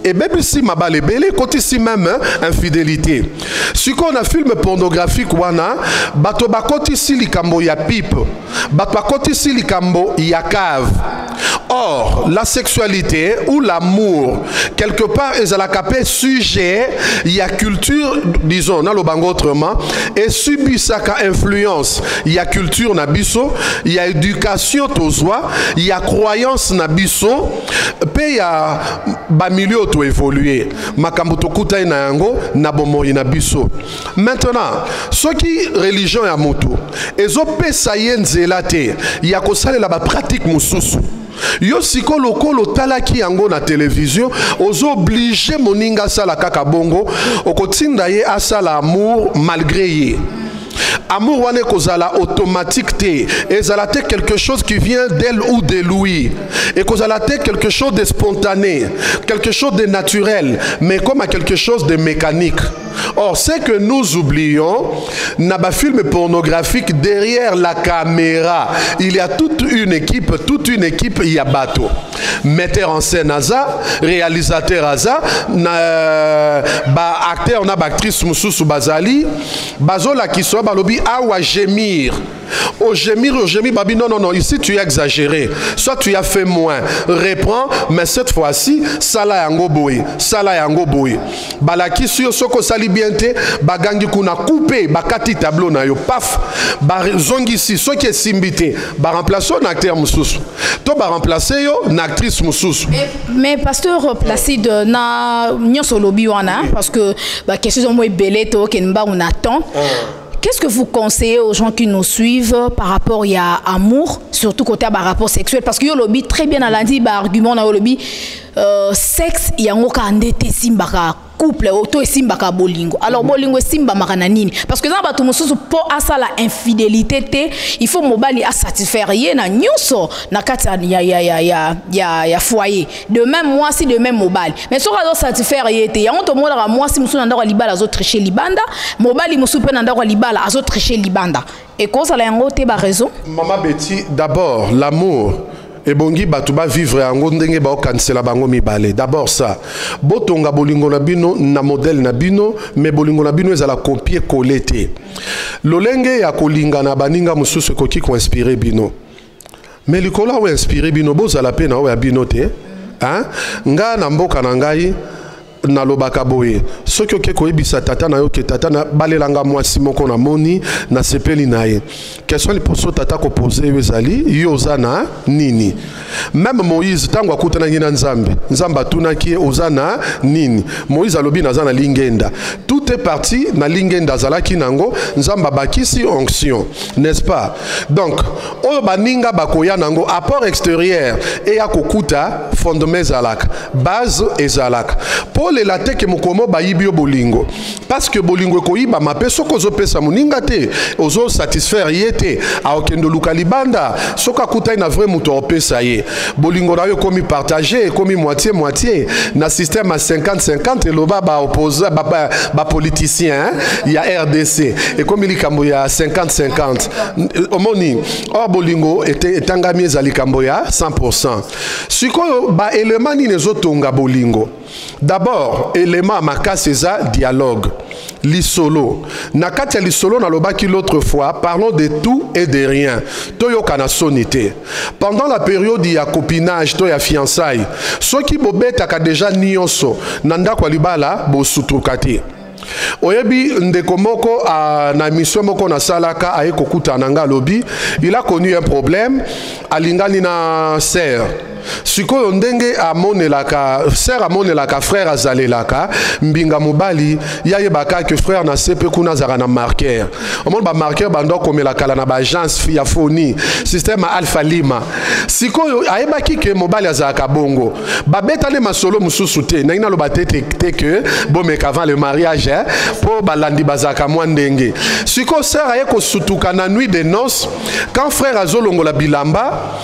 Speaker 17: et même si ma balle belé côté si même infidélité si qu'on a film pornographique wana bato bakoti si likambo ya pipe bato bakoti si likambo ya cave. Or la sexualité ou l'amour quelque part est à la capé sujet il y a culture disons na lo bango autrement et subit ça ka influence il y a culture na biso il y a éducation tozwa il y a croyance na biso pe ya ba milieu to évoluer makambo to kuta na yango na bomoi na biso maintenant ce qui religion ya moto ezo pesa yenzela te ya kosalela ba pratique mususu yo siko lokolo talaki yango na télévision ozo obligé moninga sala kaka bongo okotinda ye asala amour malgré ye Amour wane kozala automatique te. Ezalate quelque chose qui vient d'elle ou de lui. Et kozalate quelque chose de spontané, quelque chose de naturel, mais comme à quelque chose de mécanique. Or, c'est que nous oublions, dans les films pornographiques, derrière la caméra, il y a toute une équipe, il y a bateau. Metteur en scène Aza, réalisateur Aza, acteur, on a actrice Moussou Bazali, Bazola qui soit balobi awa gémir. Au gémir, babi, non, ici tu as exagéré. Soit tu as fait moins. Reprends, mais cette fois-ci, sala yango boy. Balaki sur soko sali biente, bagangi kuna coupé, bakati tableau na yo, paf, zongi si, ce qui est simbité, ba remplacer un acteur Moussous. To ba remplacer yo, une actrice Moussous.
Speaker 16: Mais pasteur Placide, na nyonso lobi wana, parce que quelque chose moi belé to kenba on attend. Qu'est-ce que vous conseillez aux gens qui nous suivent par rapport à amour, surtout côté à rapport sexuel? Parce que yo lobby très bien à lundi, argument na yo lobby sexe yango ka ndete simbaka couple auto simbaka bolingo. Alors bolingo simba makana nini? Parce que dans bato mususu pour asa la infidélité te, il faut mobali à satisfaire ye na nyonso na kati ya foyer. De même moi si de même mobali. Mais so ka satisfaire ye te, yango to mona moi si musu na ndako libala zo tricher libanda, mobali musu pe na ndako libala azo tricher libanda. Et cause la yango te ba raison?
Speaker 17: Maman Betty, d'abord l'amour. Et bongi batuba vivre en ndenge ba okansela bango mibale. D'abord ça. Botonga bolingo na bino na modèle na bino, mais bolingo na bino ezala copier coller te. Lolenge ya kolinga na baninga mususu koki ko inspirer bino. Mais likola o inspirer bino bozala pe na o ya bino te. Hein? Nga na mboka na ngai na lobaka boye soki oke koyebisa tata na yo ke tata na balelanga mwasi moko na moni na sepeli na ye question liposo tata ko poser yo ezali yo oza na nini. Même Moïse tango akutana na Nzambe atunaki oza na nini. Moïse alobi naza na lingenda. Tout est parti na lingenda zalaki nango Nzambe bakisi onction, n'est-ce pas? Donc oyo baninga bakoya nango apport extérieur et ya kokuta fondement zalaka base ezalaka les latte ke mokomo bayibio bolingo parce que bolingo koyiba mape soko zo pesa muninga te ozo satisfaire yete a okendo luka libanda soka kuta ina vrai muto opesa ye bolingo na yo komi partager komi moitié na système à 50-50 et loba ba opposé ba politicien il y a RDC et comme il kambo ya 50-50 omoni or bolingo etangami ezali kambo ya 100%. Sikoyo ba élément ni nezotonga bolingo. D'abord, élément makasi eza dialogue. L'isolo. Nakati l'isolo na lobaki l'autre fois, parlons de tout et de rien. Toyo kana sonité. Pendant la période ya copinage, toya fiançailles, ceux qui bobeta ka déjà nyonso, nanda kwa libala bo sutrukati. Oyebi ndeko moko na mission moko na salaka aye kokuta nanga lobi, il a connu un problème alingani na sœur. Sikoyo ndenge amonelaka sœur amonelaka frère azalelaka mbinga mobali yaye baka que frère na sepe kuna zara na marqueur omon ba marqueur bando komela kala na ba agence ya phony système Alpha Lima. Sikoyo ayebaki ke mobali azaka bongo babetale masolo mususu te na ina lo batete te que bomeka avant le mariage pour balandi bazaka mwandenge. Sikoyo sœur aye ko sutuka na nuit de noces quand frère azolongo la bilamba.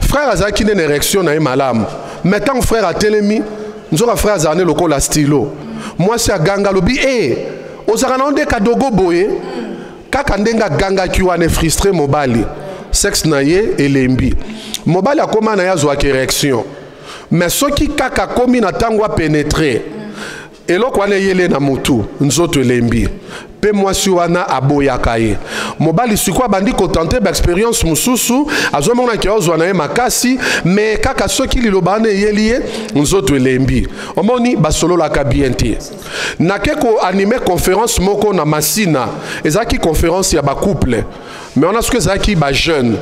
Speaker 17: Frère azaki une érection na malam. Maintenant frère a telemi, nzoka frère azane loko la stylo. Moi c'est ganga lobi ozakana onde kadogo boye kaka ndenga ganga kiwane frustré mobali. Sexe na ye elembi. Mobali akoma na yazwa érection. Mais soki kaka komi na tango pénétrer. Eloko wana yele na mutu nzoto elembi. Pe mwasi wana aboyaka ye. Mobali sikwa bandi kontenter ba expérience mususu azomona ki ozwa na ye makasi mais kaka soki lilobane yelie nzoto elembi. Omoni basolo la kabiente. Nakeko animer conférence moko na Masina. Ezaki conférence ya ba couple. Mais on a ce que zaki ba jeune.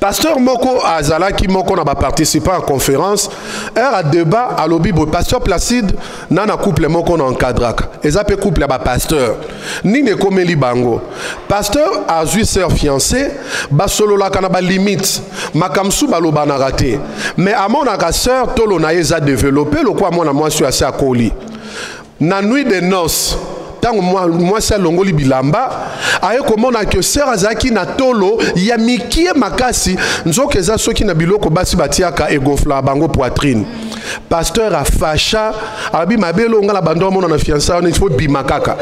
Speaker 17: Pasteur Moko Azalaki Moko n'a pas participé à la conférence. À débat à l'obi pasteur Placide nana couple Moko na encadrak. Ezape couple ba pasteur. Ni ne komeli bango. Pasteur a 8 sœurs fiancées. Ba solo la kana ba limite. Makamsu ba lo bana raté. Mais à mon sœur tolo na eza développé le quoi mon moi suis assez à coli. Na nuit de noces. tango moi c'est longoli bilamba aye komona que sœur azaki na tolo ya mikie makasi nzoka eza soki na biloko basi batiaka egonfla bango poitrine. Pasteur a facha abi mabelo ngala bando mona na fiança il faut bimakaka.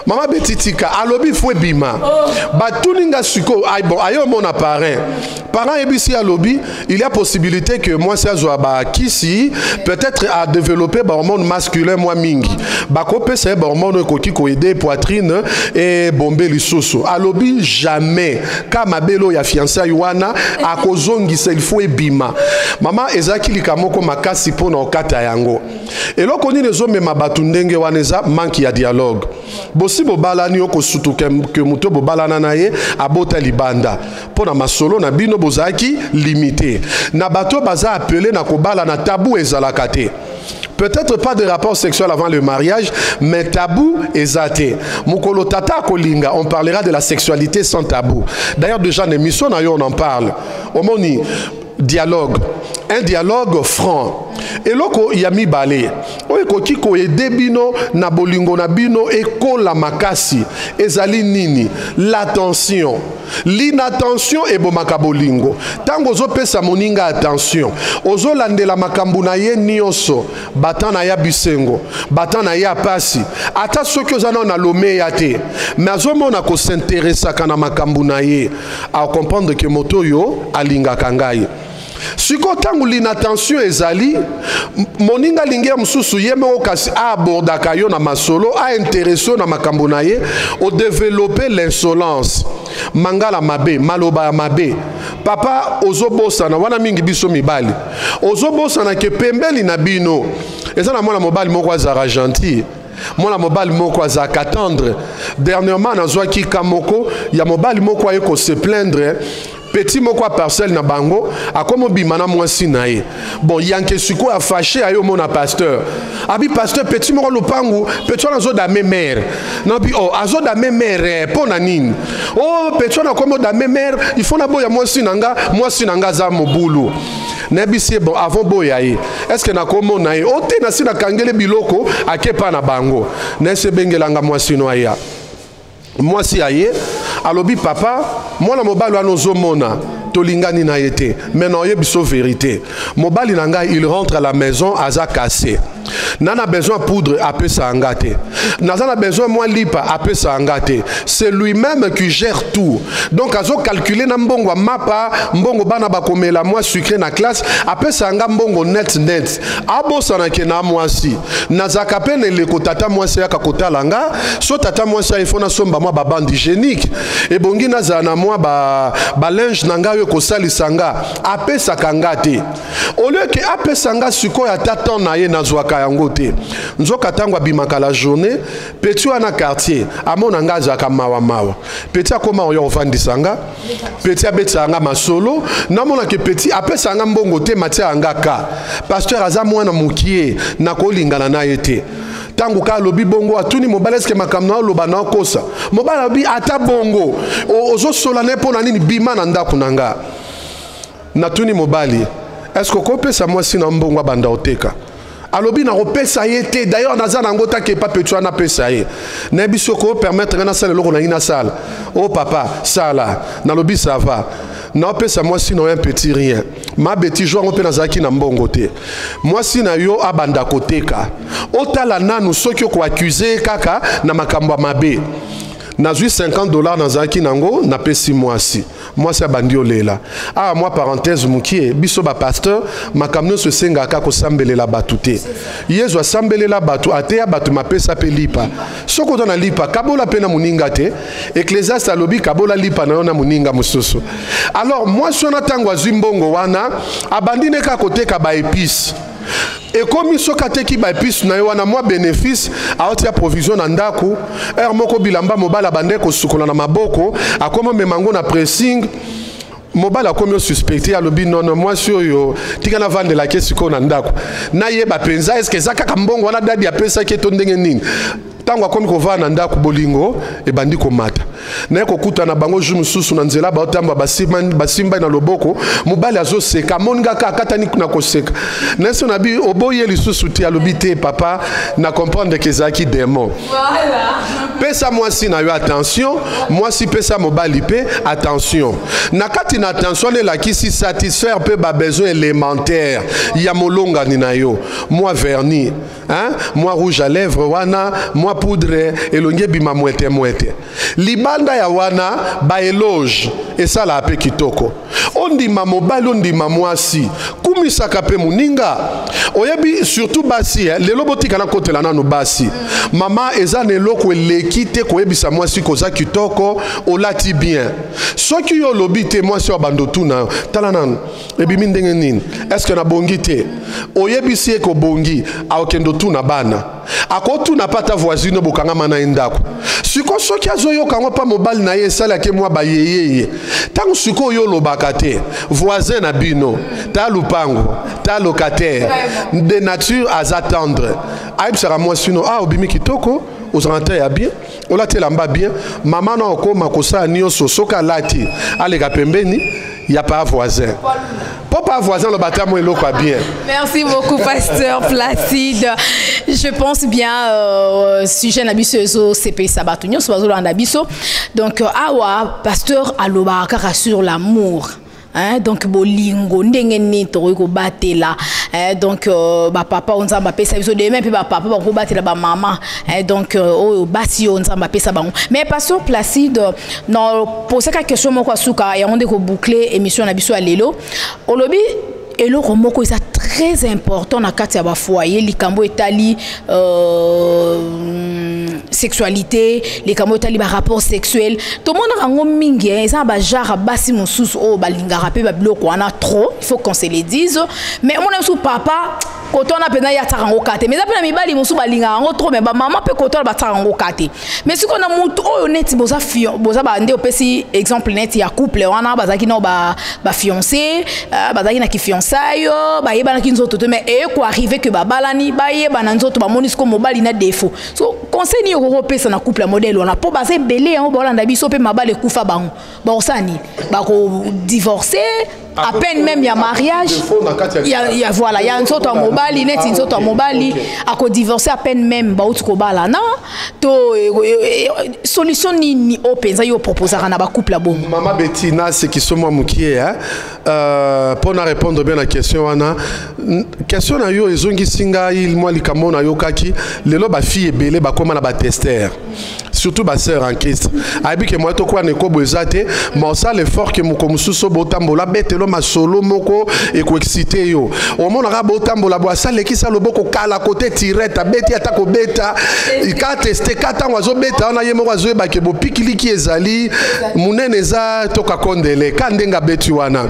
Speaker 17: Maman betitika alobi faut bima. Batuninga suko ay bon ayo mon appareil. Parents ebisi alobi, il y a possibilité que moi c'est zoaba kisi peut-être à développer ba hormone masculin moi mingi. Ba kopé c'est ba hormone koki ko aider poitrine et bomber lisusu. Alobi jamais ka mabelo ya fiança yuana akozongi il faut bima. Maman ezaki likamoko makasi pona okata yango. Et loko ni les hommes mabatu ndenge waneza manque ya dialogue. Si bo balani oko sutu ke muto bo balana na ye abota libanda pona masolo na bino bozaki limité na bato baza appelé na kobala na tabou ezalaka te. Peut-être pas de rapport sexuel avant le mariage, mais tabou ezate. Mukolo tata kolinga, on parlera de la sexualité sans tabou. D'ailleurs déjà dans l'émission on en parle. Omoni dialogue, un dialogue franc. Et loko yami balé. Oeko kiko ede bino na bolingo na bino eko la makasi. Ezali nini? L'attention. L'inattention e bomaka bolingo. Tango zo pesa moninga attention. Ozo lande la makambu na ye nioso. Batan na ya bisengo. Batan na ya pasi. Ata soki ozana na lome ya te. Mais azomo na ko s'intéressa kana makambu na ye. A comprendre que moto yo alinga kangai. Siko tangu l'inattention ezali moninga lingia mususu yeme okasi abordaka yo na masolo a intéressé na makambo na ye o développer l'insolence mangala mabe maloba mabe papa ozobosa na wana mingi biso mibali ozobosa na ke pembeli na bino eza na mwana mobali moko azara gentil mwana mobali moko azaka tendre dernièrement nazwaki kamoko ya mobali moko ayeko se plaindre petit moko parcelle na bango akomo bimana mwasi na ye bon yanke suko a fâché ayo mona pasteur abi pasteur petit moko lopangu petit na zo da mère non bi oh azo da mère pona nini oh petit na komo da mère il faut na boya mwasi nanga za mobulu nebisi bon avant boya ye est-ce que na komo na ye ote na sina kangele biloko akepa na bango nese bengelanga mwasi no aya mwasi aye alobi papa mwana mobali anozo mona tolingani na yete maintenant ye biso vérité mobali nanga il rentre à la maison aza cassé nana besoin poudre apé sa ngate nazana besoin moi lipa apé sa ngate c'est lui-même qui gère tout donc azo calculer na mbongo mapa mbongo bana bakomela moi sucré na classe apé sa nga mbongo net abo sana ke na mwasi nazaka pene le kotata mwasi ya kakota langa so tata mwasi il faut na somba moi ba bande hygiénique et bongi nazana moi ba linge nanga yo kosali sanga apé sa kangate au lieu que apé sanga suko ya tata na ye nazwaka yango te nzoka tango abimaka la journée petit wana quartier amona ngaza ka mawa petit akoma yo ofandisanga petit abetsanga masolo namona ke petit apesanga mbongo te matia angaka pasteur aza mwana mukie na kolingana na yete tango ka lobi bongo atuni mobala eske makamna loba na kosa mobala bi ata bongo ozo solane pona nini bima na ndako nanga natuni mobali eske kopesa mwasi na mbongo banda oteka alobi na repesa yete d'ailleurs naza nango take pa petua na pesa ye na biso ko permettre na sala loko na ina sala oh papa sala na lobi ça va na pesa moi si no un petit rien ma beti jour on pe nazaki na mbongo te moi si na yo abanda koteka otala nanu soki ko accuser kaka na makambo mabe nazui $50 nazaki nango na pesi mwasi mwasi abandi olela ah moi parenthèse mukie biso ba pasteur makamno se senga ka ko sambelela batu te yezo asambelela batu ateya batu mapesa pe lipa soko to na lipa kabola pe na muninga te ecclésiaste alobi kabola lipa na yo na muninga mususu alors moi sona tango azimbongo wana abandi ne ka koteka ba épices et comme so kateki ba épices na yo wana moi bénéfice aotia provision na ndaku moko bilamba mobala bande ko sukola na maboko akoma memango na pressing mobala komi suspecté alobi non moi sur yo tika na vendre la kesi ko na ndako na yeba penza est-ce que zaka kambongo wana dadi ya pesa ke to ndenge nini tango akomi kovana ndako bolingo ebandi komata naye kokuta na bango jour mosusu na nzela baotamba basimba na loboko mobali azoseka amoni kaka akatani na koseka naye so nabi oboye lisusu te alobi te papa na comprendre ke ezalaki démon pesa mwasi na yo attention mwasi pesa mobali pe attention na kati na attention elakisi satisfaire pe babesoin élémentaire ya molongani na yo moi vernis hein? Moi rouge à lèvres wana moi poudre elongi bima mwete mwete libanda ya wana ba éloge esala ape kitoko ondima mobali ondima mwasi kumisaka pe muninga oyebi surtout basi lelo botika na kotela nanu basi mama eza neloko eleki te koyebisa mwasi koza kitoko olati bien soki yo lobi te mwasi wa bando tuna tala nanu ebimi ndenge nini est-ce que na bongi te oyebisi eko bongi akendo tuna bana akotuna pata voisine bokanga na ndako siko soki azoyoka ngo pa mobali na ye sala ke mwa bayeyeye tangu siko yo lobaka te voisin na bino ta lupango ta locataire de nature à attendre aib sera moi sino obimi kitoko aux rentrées ya bien olati lamba bien maman na okoma kosa nyoso soka lati alega pembeni ya pas voisin pas voisin le bâtiment est loco bien.
Speaker 16: Merci beaucoup pasteur Placide. Je pense bien sujet nabiso CP Sabatunyo soazolo nabiso. Donc awa pasteur aloba kaka sur l'amour. Hein, donc bolingo ndenge ni to ko batela donc ba papa on nzamba pesa biso de même puis ba papa ba ko batela ba maman donc o basi on nzamba pesa bango mais pasteur Placide non poser quelque question moko suka ya onde ko boucler émission na biso alelo olobi eloko moko eza très important na kati ya ba foyer likambo etali sexualité likambo etali ba rapport sexuel to mona rango mingi eza ba genre basi mosusu o balinga rapé ba biloko wana trop il faut qu'on se le dise mais mona sou papa koto na pena ya tarango kate mais apena mibali mosusu balinga ngo trop mais ba maman pe koto ba tarango kate mais siko na mutu oyo neti boza ba nde opesi exemple neti ya couple wana bazaki no ba fiancé bazaki na ki fiançailles ba yeba na kinzoto te mais e ko arriver que ba balani ba yeba na nzoto ba monisco mobali na défaut so conseil ni européen na couple modèle on a po basé belé en bolanda biso pe mabale kufa bango ba osani ba ko divorcer à peine même il y a mariage il y a voilà il y a un autre mobile net une autre mobile à ko divorcer à peine même ba utu ko bala na to solution ni openza yo proposer na ba couple bon
Speaker 17: maman Bettina c'est qui sont moi mukie hein pour na répondre bien à la question wana question na yo ezongi singa il moi likambo na yo kaki lelo ba fille ebele ba koma na ba tester surtout ba sœur en Christ abi ke moi to kwa ne ko bozate mais ça l'effort que moko mususo botambola betelo masolo moko e ko exciter yo au monde ra botambola bo ça le ki ça le boko kala côté tirette abeti atako beta ka tester kata wazo beta ona ye moko azo ba ke bo pikili ki ezali munene za toka kondele kandenga beti wana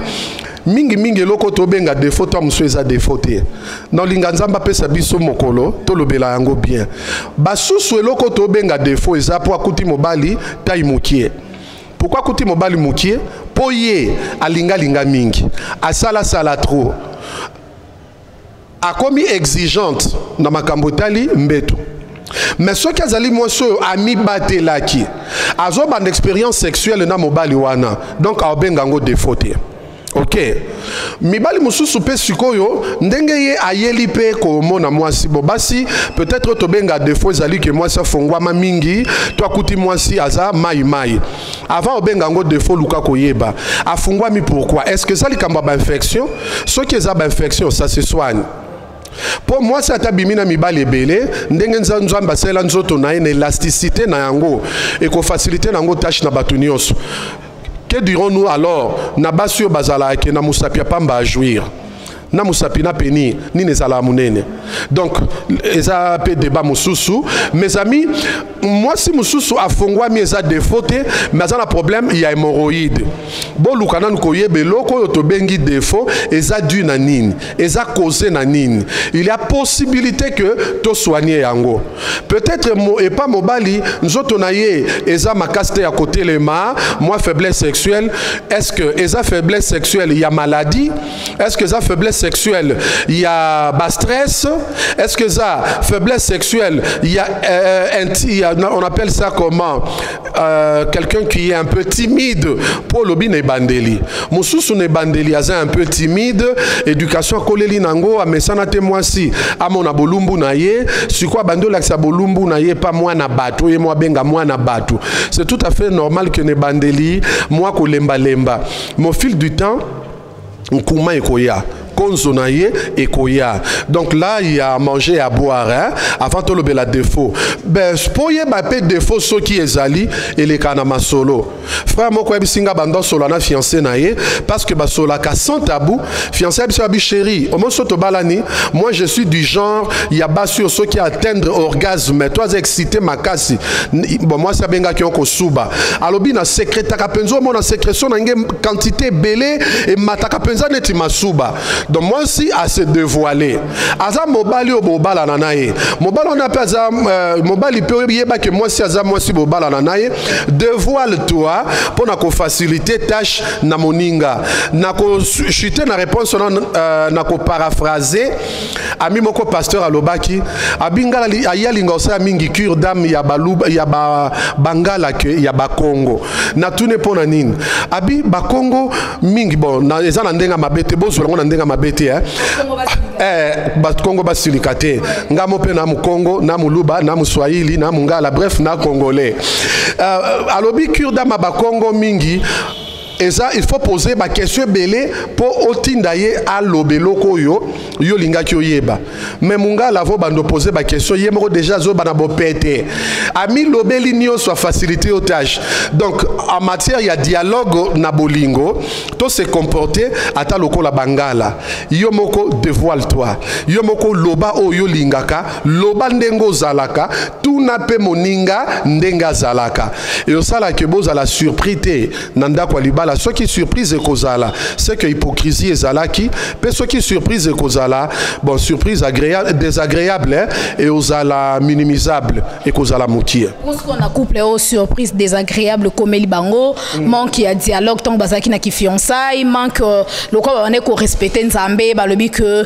Speaker 17: mingi loko to benga défaut to msweza défaut te dans linganzamba pesa biso mokolo to lobela yango bien basusu loko to benga défaut eza po akuti mobali tayi mukie pourquoi akuti mobali mukie po ye alinga mingi asala sala trop akomi exigeante na makambo tali mbeto mais ce qui azali moso ami batelaki azo bande expérience sexuelle na mobali wana donc abenga ngo défaut te. Ok, mibali mususu pe sikoyo ndenge ye ayeli pe ko mona mwasi bobasi peut-être to benga défaut ezali que mwasi afongwa ma mingi to akuti mwasi aza mai avant obenga ngo défaut luka koyeba afungwa mi pourquoi est-ce que ça likamba ba infection ce qui est ba infection ça se soigne. Pour moi ça tabimi na mibali ebele ndenge nzamba sela nzoto na une élasticité na yango et ko faciliter nango tâche na batu nyonso. Que dirons-nous alors na basio bazala ke na musapia pamba a jouir na musapina peni ni nezala munene donc eza pe débat mususu mes amis moi si mususu afongwa mi eza défaut mais ça na problème il y a hémorroïde bon lukana ko yebe loko yo to bengi défaut eza dû na nini eza causé na nini il y a possibilité que to soigner yango peut-être mo et pas mobali nzoto na ye eza makaste à côté les ma moi faiblesse sexuelle est-ce que eza faiblesse sexuelle il y a maladie est-ce que eza faiblesse sexuelle, il y a stress. Est-ce que ça, faiblesse sexuelle, il y a, on appelle ça comment? Quelqu'un qui est un peu timide. Pour le bine bandeli. Moussousou ne bandeli aza un peu timide. Éducation koleli nango a mesana te mwasi. Amona bolumbu na ye. Si quoi bandola sa bolumbu na ye pas moi na bato et moi benga moi na bato. C'est tout à fait normal que ne bandeli moi ko lemba lemba. Mais au fil du temps, nkuma ekoya. Et koya. Donc là, il y a à manger et à boire. Hein? Avant de lever la défaut. Ben, pour y avoir défaut, ceux qui est ali et les kanama solo. Frère, moi, quand je bando solo na fiancé naie, parce que solo ka sans tabou, fiancé abi chéri. Au moins soto balani, moi je suis du genre, il y a bas sur ceux qui atteignent orgasme. Toi, excité ma kasi. Bon, moi, ça benga qui ont suba. Alors, na secret takapenzo, mon sécrétion na quantité belé et matakapenza neti masuba. Donc moi aussi à se dévoiler. Aza mobali o bobala nanaye. Mobali on appelle ça mobali peut yeba que moi si aza moi si bobala nanaye. Dévoile-toi pour na ko faciliter tâche na moninga. Na ko chuter na réponse na ko paraphraser. Ami moko pasteur alobaki abingala ayalinga osa mingi cure d'âme ya baluba ya ba bangala ke ya ba Congo. Na tune pona nini. Abi ba Congo mingi bon na eza na ndenga mabete bozo na ndenga mabete Congo basilikate ngamo pe na mu Congo na mu Luba na mu Swahili na mu Ngala bref na congolais alobi kurda ma ba Congo mingi. Et ça, il faut poser ma question belé pour otindaye à l'obeloko yo linga ki oyeba. Mais munga lavo bando poser ma question yemro déjà zo banabo pété. Ami lobeli nio soit facilité aux tâches. Donc en matière il y a dialogue na bolingo, to se comporter ata loko la bangala. Yomoko dévoile-toi. Yomoko loba o yo lingaka, loba ndengo zalaka, tout na pe moninga ndenga zalaka. Et au sala ke boza la surprise nanda kwa libala. Ce qui surprise et kozala, c'est que hypocrisie est zalaki. Mais ce qui surprise et kozala, bon surprise agréable, désagréable hein, et ozala minimisable et kozala moutier.
Speaker 16: Parce qu'on a couple aux surprises désagréables comme el bango, manque il y a dialogue tant bazaki na ki fiançailles, manque le quoi on est ko respecter nzambe, ba le bi que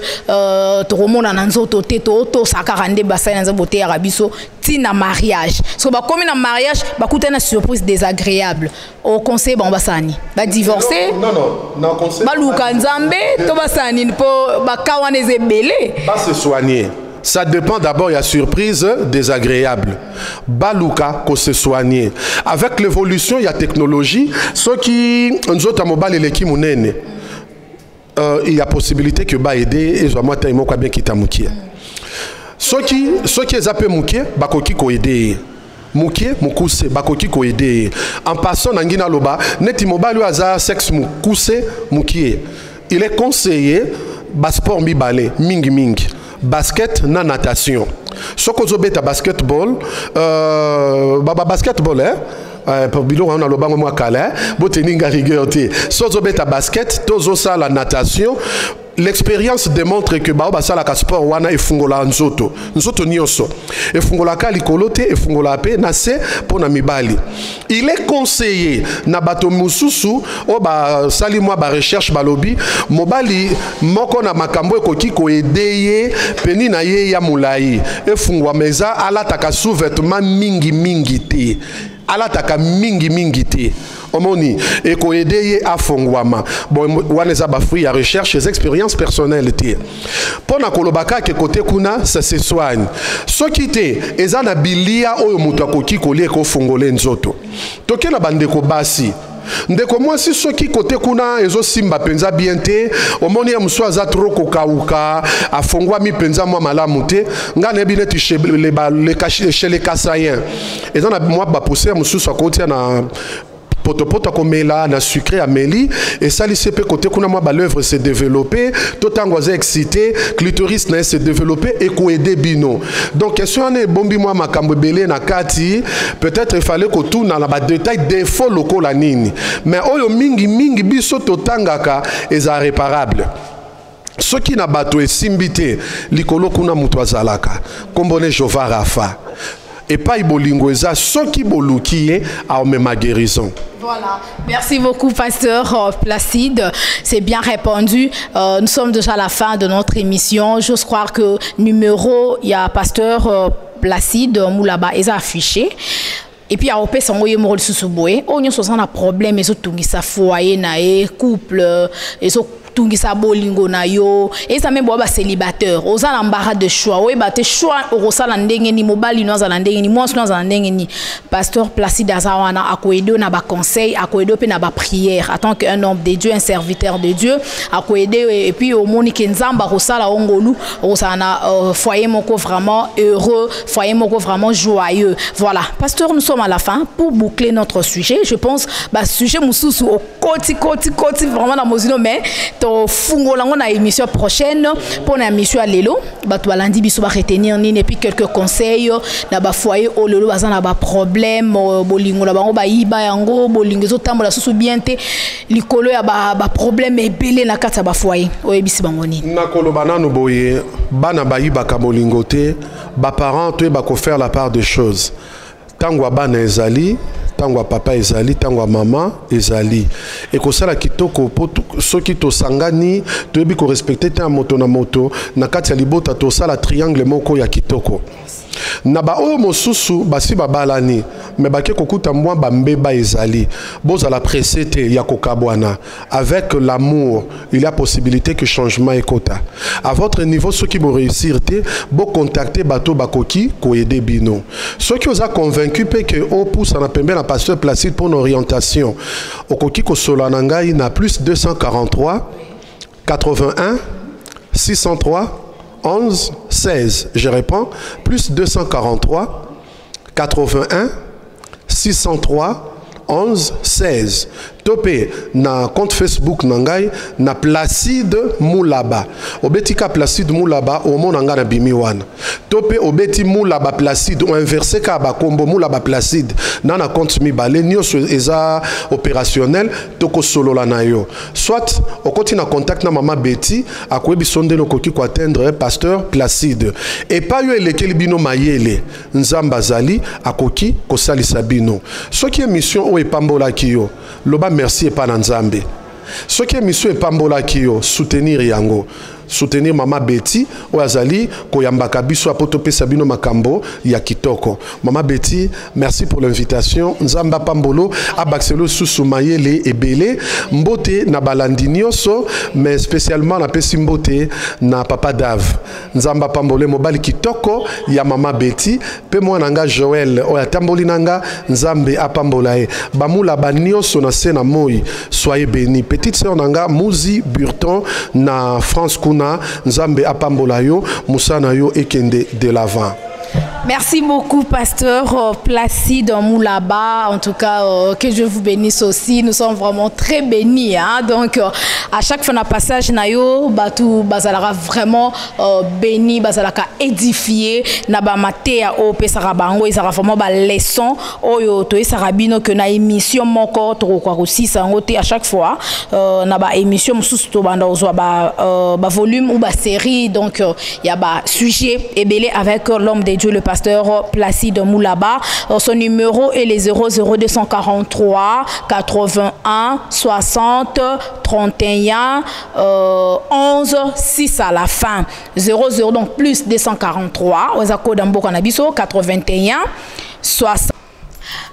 Speaker 16: to romona nanzo to teto to sakarande basai nanzo boté arabiso tina mariage. Parce que ba comme na mariage, ba kuta na surprise désagréable. Au conseil bon basani. Ba divorcer.
Speaker 17: Non, conseil.
Speaker 16: Ba luka nzambe to basani po ba kawane zebele.
Speaker 17: Ba se soigner. Ça dépend d'abord, il y a surprise désagréable. Baluka, qu'on se soigner. Avec l'évolution, il y a technologie. Ceux qui nous autres mobile et l'équipe mounene, il y a possibilité que ba aider et moi taïmo quoi bien qui t'a moukié. Ceux qui zappé moukié, bakoki ko aider. Moukié, moukousse, bakoki ko aider. En passant nangina loba, neti mobile aza sexe moukousse, moukié. Il est conseillé bas sport mi balé, mingi mingi. Basket na natation. Soko beta basketball, basketball hein. Pour bilo on a le bango moi kala, boteninga rigueur te. Sozo beta basket, tozo ça la natation. L'expérience démontre que ba sala ka sport wana efungola nzoto. Nzoto nyoso. Efungola ka likolote efungola pe na se pona mibali. Il est conseillé na bato mususu o ba sali moi ba recherche balobi mobali moko na makambo ekoki ko edeye peni na ye ya mulai. Efungwa meza ala taka sous-vêtement mingi mingi te. Ala taka mingi mingi te. Omoni et ko aider à fongwama bon waneza ba fruit à recherche les expériences personnelles té pona kolobaka ke côté kuna ça se soigne so kité ezana bilia oyo mutu akoki kolie ko fongole nzoto toke na bande ko basi ndeko moi si soki côté kuna ezo simba penza bien te omoni ya mso aza trop kokauka afongwa mi penza moi malamu te ngane bineti chez les Kassaïens ezana moi ba pousser mso so côté na poto komela na sucré amélie et ça lycée côté kuna moi ba l'œuvre s'est développée tout angoisé excité clitoris na s'est développé et ko aider bino donc question ne bombi moi makambo belé na kati peut-être il fallait que tout na ba détail défaut loko la nini mais oyo mingi biso totangaka est réparable. Ce qui n'a bato et simbité likolo kuna mutu azalaka kombone Jova Rafa et pas bolingo eza soki boluki a ma guérison.
Speaker 16: Voilà, merci beaucoup Pasteur Placide, c'est bien répondu. Nous sommes déjà à la fin de notre émission. J'ose croire que numéro, il y a Pasteur Placide Moulaba est affiché. Et puis, après, ça m'a dit que on a un problème, ils ont foyer, couple, ils ont tungisa bolingo na yo et ça même boba célibataire oza na mbara de choix oui ba te choix orosala ndenge ni mobali no za ndenge ni mwasi no za ndenge ni Pasteur Placide azawana akoedo na ba conseil akoedo pe na ba prière en tant qu'un homme de Dieu, un serviteur de Dieu akoedo et puis au monique nzamba rosala ongolu rosala na foyer moko vraiment heureux, foyer moko vraiment joyeux. Voilà, pasteur, nous sommes à la fin pour boucler notre sujet. Je pense bah sujet mususu au koti vraiment na mozino mais fungo lango na émission prochaine pour la émission à lelo bato balandi biso ba retenir nini et puis quelques conseils na ba foyer o lelo bazana ba problème bolingo na bango ba yiba yango bolingo zo tambola susu bien te likolo ya ba problème ebele na kata ba foyer o ebisi bango nini
Speaker 17: na koloba nanu boye bana ba yiba ka bolingo te ba parents to ba ko faire la part des choses tangwa bana ezali tangwa papa ezali tangwa mama ezali et ko sala kitoko soki to sangani to yebi ko respecter ta moto na moto na kati ya libota to sala triangle moko ya kitoko na ba o mosusu basi babalani me bake kokuta mwa bambeba ezali bozala pressé te ya kokabwana avec l'amour il y a possibilité que changement ekota à votre niveau ceux qui vont réussir te bo contacter bato bakoki ko aider bino ceux qui osa convaincu pe que o pousse na pembe na Pasteur Placide pour une orientation okoki ko solana ngai na plus 243 81 603 11 16. Je réponds. Plus 243 81 603 11 16. Topé na compte Facebook nangai na Placide Moulaba. Obetika Placide Moulaba au mon nanga na bimiwan. Topé obeti Moulaba Placide ou inversé ka ba kombo Moulaba Placide na na compte mi balé nyoso eza opérationnel toko solo la na yo. Soit au continue na contact na maman Betty akwebi sonde no koki ko atteindre Pasteur Placide. Et pas yo elekeli bino mayele nzamba zali akoki ko salisa bino. Ce qui est mission o epambola kiyo. Loba merci et pas Nzambe. Ce qui est mission et pambola kio soutenir yango. Soutenir Mama Betty Oazali koyambaka biso apotope sabino makambo ya kitoko. Mama Betty, merci pour l'invitation. Nzamba pambolo abakselo susu mayele ebele mbote na balandinioso mais spécialement na pesi mbote na papa Dave. Nzamba pambole mobali kitoko ya Mama Betty pe mwana nanga Joël oya tamboli nanga Nzambe apambolae. Bamula banioso na sena moi soyez bénis. Petite sœur nanga Muzi Burton na France Kuna Nzambe apambola yo musana yo ekende de l'avant.
Speaker 16: Merci beaucoup, Pasteur Placide Moulaba. En tout cas, que Dieu vous bénisse aussi. Nous sommes vraiment très bénis. Hein? Donc, à chaque fois, on passage, nayo, batou, bazalara vraiment béni, bazalaka édifié. Naba matea o pesarabango, ils sera vraiment ba leçon. Oyo to esarabino que na émission moko to kwa aussi sangote à chaque fois. Naba émission mususu to banda ozwa ba volume ou ba série. Donc, il y a ba sujet ébélé avec l'homme de Dieu, le Pasteur Placide Moulaba. Son numéro est les 00243 81 60 31 11 6 à la fin. 00 donc plus 243 Ozako Dambo Kanabiso 81 60.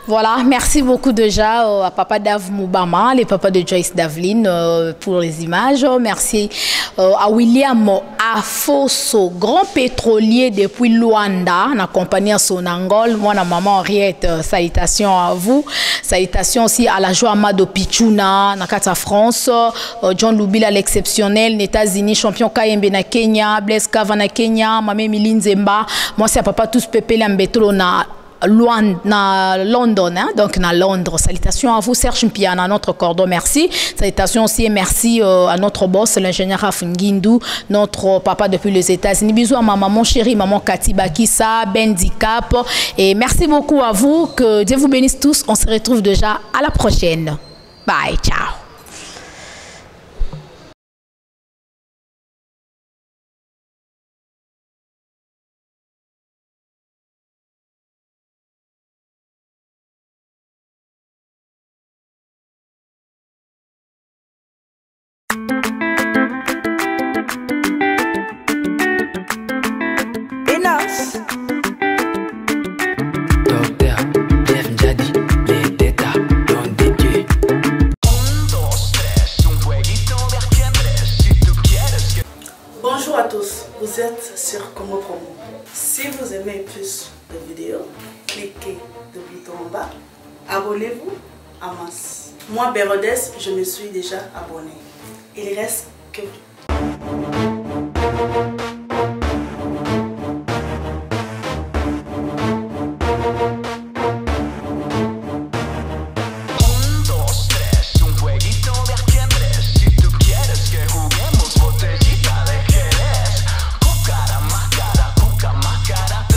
Speaker 16: Voilà, merci beaucoup déjà à Papa Dave Moubama, les papas de Joyce Davline pour les images. Merci à William Afoso, grand pétrolier depuis Luanda, en compagnie à Sonangol. Moi, la maman Henriette, salutations à vous. Salutations aussi à la joie Amado Pichuna, na France. John Lubila, l'exceptionnel, les États-Unis, champion Kayembe na Kenya, Blaise Kava na Kenya, Mamé Miline Zemba. Moi, c'est à Papa tous Pepe Lambetolo na London, hein? Donc à Londres. Salutations à vous, Serge Mpiana, notre cordon, merci. Salutations aussi et merci à notre boss, l'ingénieur Rafungindu, notre papa depuis les États-Unis. Bisous à ma maman chérie, maman Cathy Bakissa, Bendicap. Et merci beaucoup à vous. Que Dieu vous bénisse tous. On se retrouve déjà à la prochaine. Bye, ciao.
Speaker 19: Bonjour à tous, vous êtes sur Congo Promo. Si vous aimez plus de vidéos, cliquez le bouton en bas, abonnez-vous en masse. Moi, Bérodès, je me suis déjà abonné. Il reste que